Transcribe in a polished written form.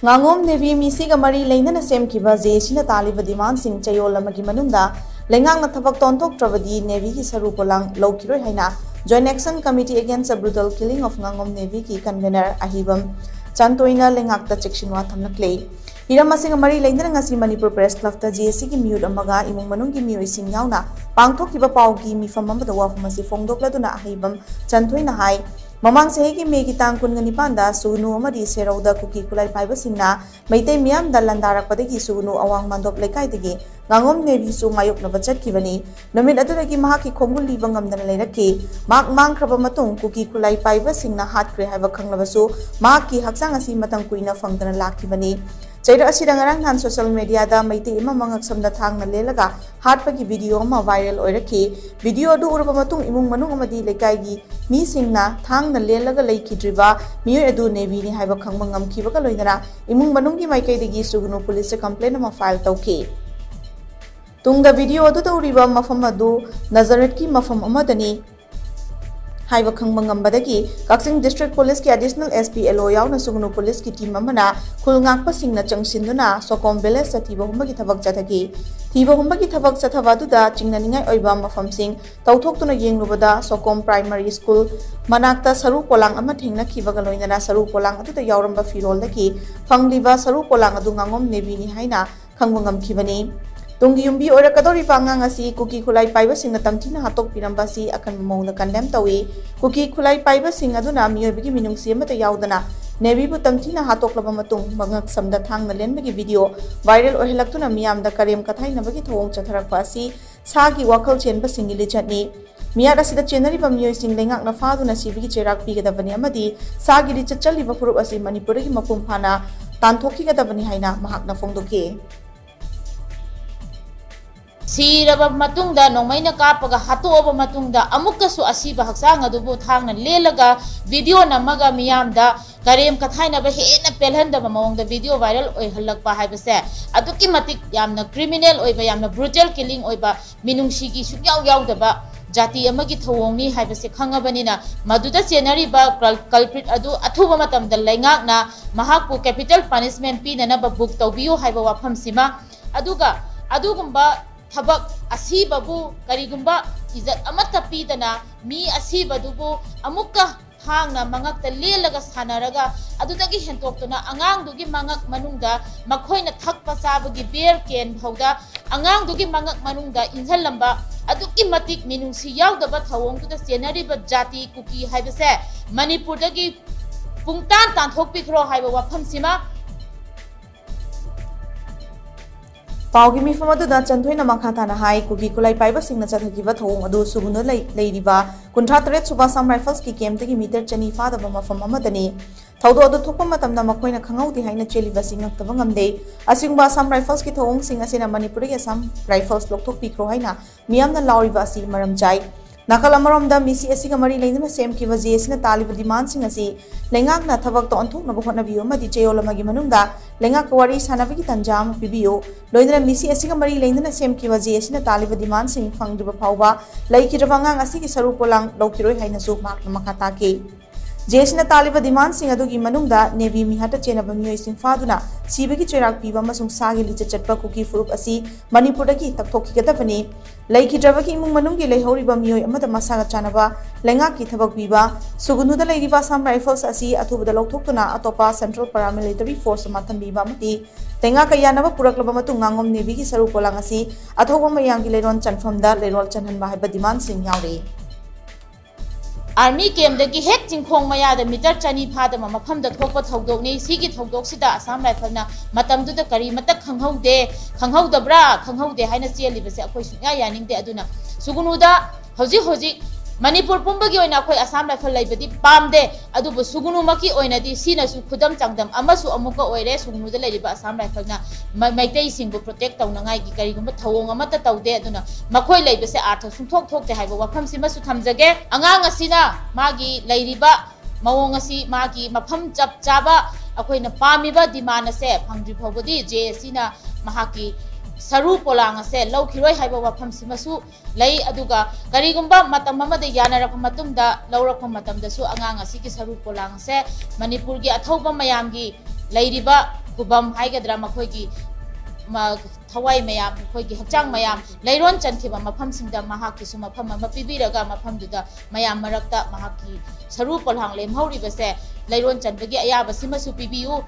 Ngangom Navy Misi Gamari Lane Sem Kiba Zesina Taliba demand sing Chayola Magimanunda, Lengang Natabak Tontok Travadi, Navy Sarupolang, Lokiro Haina, Joint Action Committee Against the Brutal Killing of Ngangom Navy Ki Convener Ahibam, Chantoina Lengakta Chekshunwa Tamna Clay. Hiramasing Mari Lane Ngasi Manipur Press Club the JC Mute Amaga, Imung Manungi Mu Sing Yauna, Pangtok Kiba Paugi, Mi from Mamba the Wafamasi Fongdokladuna Ahibam, Chantoina High. Mamang sehigi megi tangkun ngani panda sunu amadi serauda kuki kulai paiba singna meite miam dalandarak padagi sunu awang mandop lekai degi ngangom nevi su ngayok na bachat kibani namit aduragi mahaki khongul libang ngam dana leiraki mak mang kraba matung kuki kulai paiba singna hat kre haiba khanglabasu mahaki haksang asi matang kuina fangdana lakibani Chaira asirangarang nan social media da maite ima mangak samda thang na lelaga hatpagi video ma viral oiraki video adu urba matung imung manung amadi lekai gi mi singna thang na lelaga leikidriba miyo edu nevi ni haiba khangba ngamkhiba ka loinara imung manung gi maikai degi sugunu police complaint ma file tauki tungda video adu tauriba mafam adu nazaret ki mafam amadani Haiba Kangmangam Badaki, Kaksing District Police ki Additional SP LO Yaw na Sugunu Police ki team Mamana, Kulngak Pasing na Changsinduna, Sokom Village sa Tiba Humbagi Tabak Jataki. Tiba Humbagi Tabak sa Tavaduda, Chingnaningay Oiba Mafam Sing, Tautok to na Yeng Lubada, Sokom Primary School, Manakta Saru Polang Amating na Kibagaloy na Saru Polang at the Yauramba Firol Daki, Fangliba Saru Polang Adungangom Nevini Haina, Kangwangam Kibani. Tungi yumbi ora kadori pangang asi kuki kulai paiba sing natamtina hatok pinambasi akan mamong na kandem tawi kuki kulai paiba sing aduna miyoy bigi minung siyama ta yaudana nebi bu tamtina hatok laba matung mangak samda thang na len bigi video viral ohilaktuna miyam da karem kathai na bagi thawong chatharakpa asi sagi wakal chenba singili chatni Miyad asida chenari ba miyoy sing lengak na faduna sibigi cherak pigadabani amadi sagi ri chachali ba furup asi manipuragi mapum phana tanthokhi gadabani haina mahak na fongdoki Siraba matungda nongmaina kapaga hatoba matungda amukasu asiba haksang adubu thangna lelaga video namaga miyamda karem kathaina ba hena pelhanda ba mawongda video viral oi halakpa haibase aduki matik yamna criminal oiba yamna brutal killing oiba minungshigi sukyaw yawdaba jati amagi thawongni haibase khangabanina maduda chenari ba culprit adu athuba matamda laingakna mahakpu capital punishment pinana ba book tawbiyo haiba wafam sima adugumba Habak asibabu karigumba izat amata pidana mi asibadubu amukka hangna mangakta lelaga sanaraga adudagi hentoktuna angang dugi mangak manungda makhoina thakpa sabagi bear ken hauda angang dugi mangak manungda inzalamba aduki matik minungsi yaudaba thawongtuda senariba jati kuki haibase manipur dagi pungtan tan thokpikro haiba wafam sima Paugi mi famadu da chanthoi na makata na hai kuki kulai paiba singna chathakiba thong adu suguna leiriba kuntra tret suba sam rifles ki kem tegi meter chani fa da bama fam amadani thaudo adu thokpa matam na makoina khangaudi haina cheliba singak tabangam de asingba sam rifles ki thong sing asina manipur ge sam rifles lokthok pikro haina miyam na lauriba asi maram jai Nakal amaramda misi asiga mari leina sem ki waji asina taliba demand sing asi lengak na thabak to anthok na bokna biyo ma di cheyola magi manungda lengak wari sanabi ki tanjam pibiyo loindra misi asiga mari leina sem ki waji asina taliba demand sing fangdiba phawba laiki rawangang asi ki saru polang lokiroi haina su mak na makata ke Jesina taliba demand sing adugi manungda nevi mi hata chena bamiyo sing faduna sibagi cherak piba masung sagi licha chatpa kuki furup asi manipur dagi takthokhi gadabani laiki drabaki imung manunggi leihori bamiyo amada masaga chanaba lenga ki thabak piba sugunuda leiriba sam rifles asi athubada lokthokuna atopa central paramilitary force matham biba mati tenga kayanaba puraklaba matung ngangom nevi ki saru polang asi athoba mayang ki leron chanfamda lerol chanhan ba haiba demand sing yauri Army game dagi hek jingkhong maya da meter chani phada ma mafam da thokpa thodok ni sigi thodok sida Assam rifle na matam du da kari matak khanghaude haina cheli base akoi sunya yaning de aduna sugunu da hoji Manipur pumbagi oina akoi Assam rifle laibadi pamde adubu sugunu maki oina di sina su khudam changdam amasu amuka oire sugunu da laiba Assam rifle na maitei singbu protect tawnangai gi kari gumba thawong amata tawde aduna makoi laibase artha sungthok thokte haiba wafam sima su thamjage angang asina magi lairiba mawong asi magi mafam chap chaba akoina pamiba demand ase phangri phobodi je asina mahaki saru polang ase laukhiroi haiba wafam simasu lei aduga karigumba matam amade yanarak matumda laurak matamda su angang asi ki saru polang ase manipur gi athauba mayam gi lairiba पुबम हाइगद्रा मखोइगी थवाई मयाम खोइगी हक्चांग मयाम लैरोन चनखिबा मफमसिंगदा महाकी मफम अमा पिबिरगा मफमदुदा मयाम मरक्ता महाकी सरू पोलहांग लेमहौरिबसे लैरोन चनबगी अयाबसिमसु पिबियु